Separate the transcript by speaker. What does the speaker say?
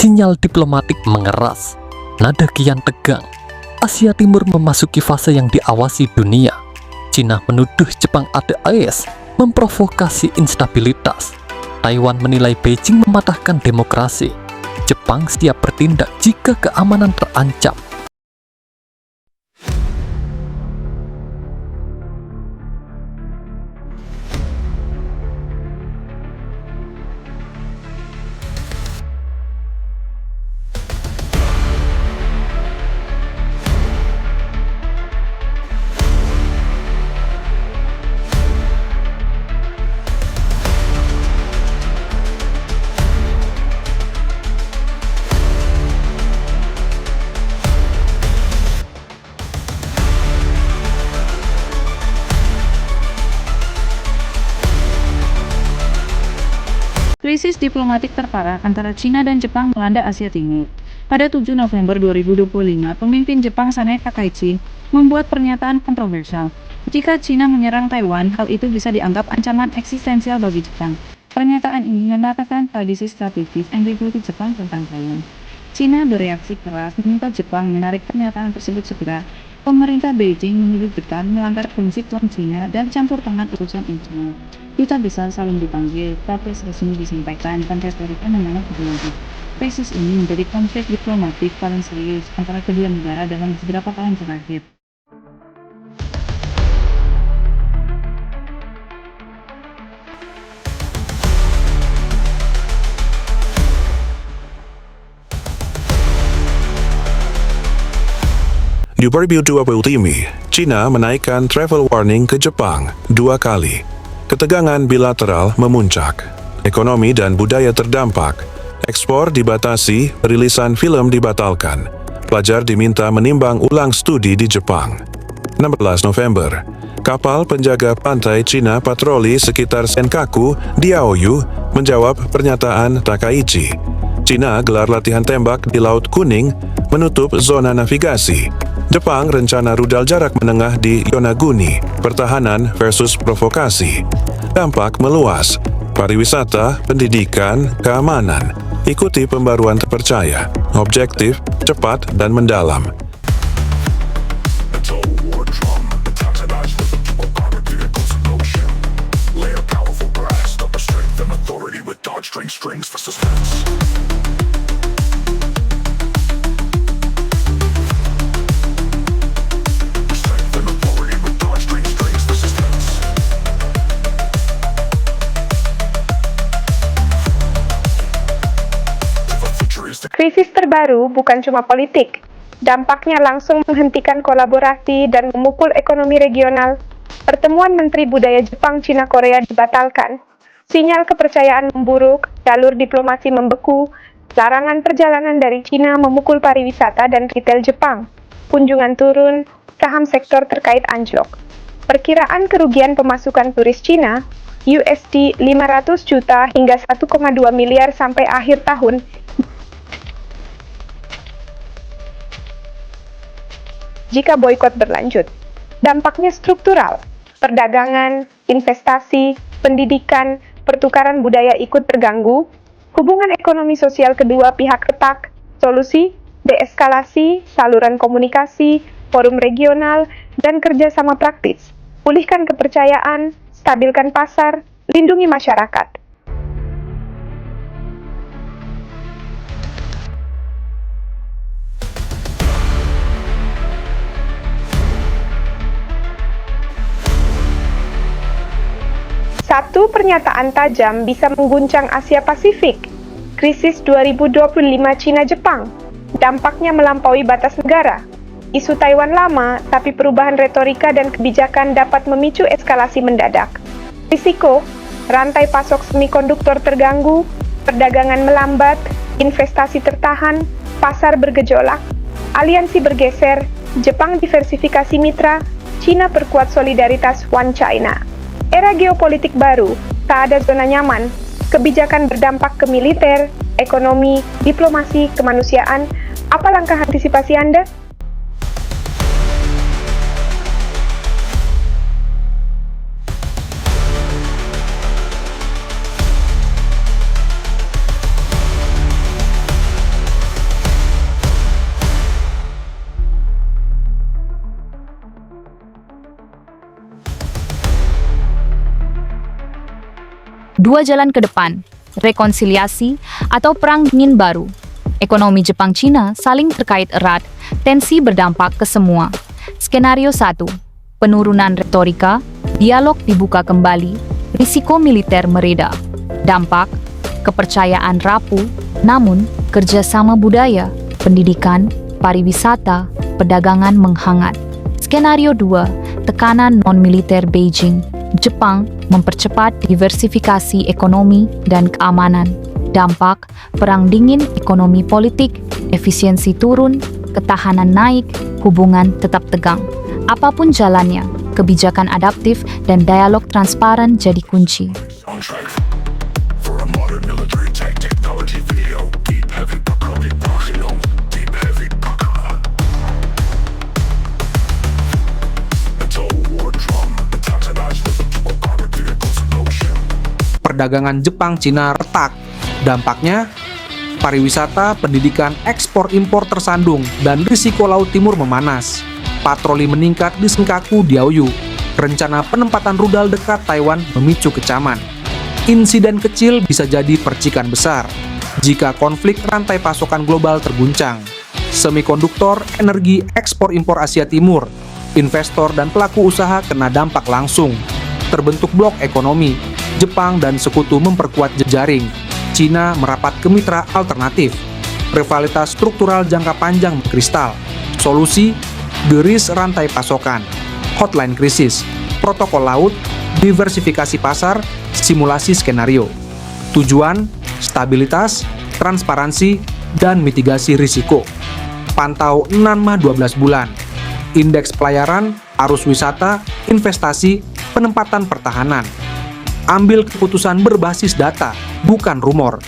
Speaker 1: sinyal diplomatik mengeras, nada kian tegang. Asia Timur memasuki fase yang diawasi dunia. Cina menuduh Jepang ada AES, memprovokasi instabilitas. Taiwan menilai Beijing mematahkan demokrasi. Jepang siap bertindak jika keamanan terancam.
Speaker 2: Krisis diplomatik terparah antara Cina dan Jepang melanda Asia Timur. Pada 7 November 2025, pemimpin Jepang Sanae Takaichi membuat pernyataan kontroversial. Jika Cina menyerang Taiwan, hal itu bisa dianggap ancaman eksistensial bagi Jepang. Pernyataan ini menyatakan tradisi strategis ambiguity Jepang tentang Taiwan. Cina bereaksi keras meminta Jepang menarik pernyataan tersebut segera. Pemerintah Beijing menuduh Jepang melanggar prinsip Tuan Cina dan campur tangan urusan internal. Duta besar saling dipanggil, kapres resmi disampaikan, dan retorika menolak keduanya. Krisis ini menjadi konflik diplomatik paling serius antara kedua negara dalam beberapa tahun terakhir.
Speaker 3: Di preview 20 ini, Cina menaikkan travel warning ke Jepang 2 kali. Ketegangan bilateral memuncak. Ekonomi dan budaya terdampak. Ekspor dibatasi, rilisan film dibatalkan. Pelajar diminta menimbang ulang studi di Jepang. 16 November, kapal penjaga pantai Cina patroli sekitar Senkaku, Diaoyu, menjawab pernyataan Takaichi. Cina gelar latihan tembak di Laut Kuning, menutup zona navigasi. Jepang rencana rudal jarak menengah di Yonaguni, pertahanan versus provokasi. Dampak meluas, pariwisata, pendidikan, keamanan. Ikuti pembaruan terpercaya, objektif, cepat, dan mendalam.
Speaker 4: Krisis terbaru bukan cuma politik, dampaknya langsung menghentikan kolaborasi dan memukul ekonomi regional. Pertemuan Menteri Budaya Jepang Cina Korea dibatalkan. Sinyal kepercayaan memburuk, jalur diplomasi membeku, larangan perjalanan dari Cina memukul pariwisata dan retail Jepang. Kunjungan turun, saham sektor terkait anjlok. Perkiraan kerugian pemasukan turis Cina USD 500 juta hingga 1,2 miliar sampai akhir tahun. Jika boikot berlanjut, dampaknya struktural. Perdagangan, investasi, pendidikan, pertukaran budaya ikut terganggu. Hubungan ekonomi sosial kedua pihak retak. Solusi, deeskalasi, saluran komunikasi, forum regional, dan kerjasama praktis. Pulihkan kepercayaan, stabilkan pasar, lindungi masyarakat. Satu pernyataan tajam bisa mengguncang Asia Pasifik. Krisis 2025 Cina-Jepang. Dampaknya melampaui batas negara. Isu Taiwan lama, tapi perubahan retorika dan kebijakan dapat memicu eskalasi mendadak. Risiko, rantai pasok semikonduktor terganggu, perdagangan melambat, investasi tertahan, pasar bergejolak, aliansi bergeser, Jepang diversifikasi mitra, Cina perkuat solidaritas One China. Era geopolitik baru, tak ada zona nyaman, kebijakan berdampak ke militer, ekonomi, diplomasi, kemanusiaan. Apa langkah antisipasi Anda?
Speaker 5: Dua jalan ke depan, rekonsiliasi atau perang dingin baru. Ekonomi Jepang-Cina saling terkait erat, tensi berdampak ke semua. Skenario 1. Penurunan retorika, dialog dibuka kembali, risiko militer mereda. Dampak, kepercayaan rapuh, namun kerjasama budaya, pendidikan, pariwisata, perdagangan menghangat. Skenario 2. Tekanan non-militer Beijing. Jepang mempercepat diversifikasi ekonomi dan keamanan. Dampak, perang dingin ekonomi politik, efisiensi turun, ketahanan naik, hubungan tetap tegang. Apapun jalannya, kebijakan adaptif dan dialog transparan jadi kunci.
Speaker 6: Perdagangan Jepang-Cina retak. Dampaknya, pariwisata, pendidikan, ekspor-impor tersandung, dan risiko Laut Timur memanas. Patroli meningkat di Senkaku Diaoyu. Rencana penempatan rudal dekat Taiwan memicu kecaman. Insiden kecil bisa jadi percikan besar jika konflik rantai pasokan global terguncang. Semikonduktor, energi, ekspor-impor Asia Timur, investor dan pelaku usaha kena dampak langsung. Terbentuk blok ekonomi. Jepang dan sekutu memperkuat jejaring. Cina merapat ke mitra alternatif. Rivalitas struktural jangka panjang kristal. Solusi, geris rantai pasokan. Hotline krisis. Protokol laut, diversifikasi pasar, simulasi skenario. Tujuan, stabilitas, transparansi, dan mitigasi risiko. Pantau Nanma 12 bulan. Indeks pelayaran, arus wisata, investasi, penempatan pertahanan. Ambil keputusan berbasis data, bukan rumor.